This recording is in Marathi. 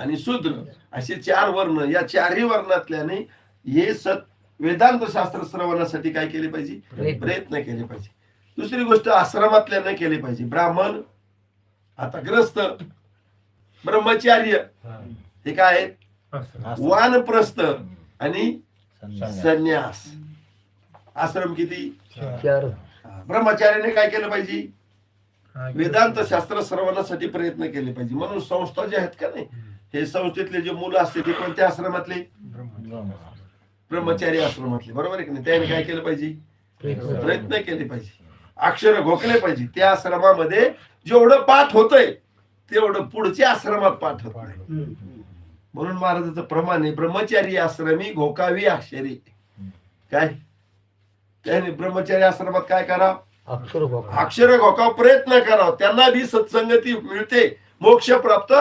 आणि शूद्र असे 4 वर्ण. या 4ही वर्णातल्याने हे वेदांत शास्त्र श्रवणासाठी काय केले पाहिजे? प्रयत्न केले पाहिजे. दुसरी गोष्ट आश्रमातल्याने केली पाहिजे. ब्राह्मण, आता ग्रस्त, ब्रह्मचार्य, हे काय आहेत? वानप्रस्थ आणि संन्यास. आश्रम किती? 4. ब्रह्मचार्याने काय केलं पाहिजे? वेदांत शास्त्र श्रवणासाठी प्रयत्न केले पाहिजे. म्हणून संस्था जे आहेत का नाही, हे संस्थेतले जे मुलं असते ते कोणत्या आश्रमातले? ब्रह्मचारी आश्रमातले. बरोबर आहे की नाही? त्याने काय केलं पाहिजे? प्रयत्न केले पाहिजे. अक्षर घोकले पाहिजे. त्या आश्रमामध्ये जेवढं पाठ होतंय तेवढं पुढच्या आश्रमात पाठ होत नाही. म्हणून महाराजाचं प्रमाण आहे, ब्रह्मचारी आश्रमी घोकावी अक्षरी. काय त्याने ब्रह्मचारी आश्रमात काय करा? अक्षर घोकाव प्रयत्न करावा. त्यांना बी सत्संगती मिळते, मोक्ष प्राप्त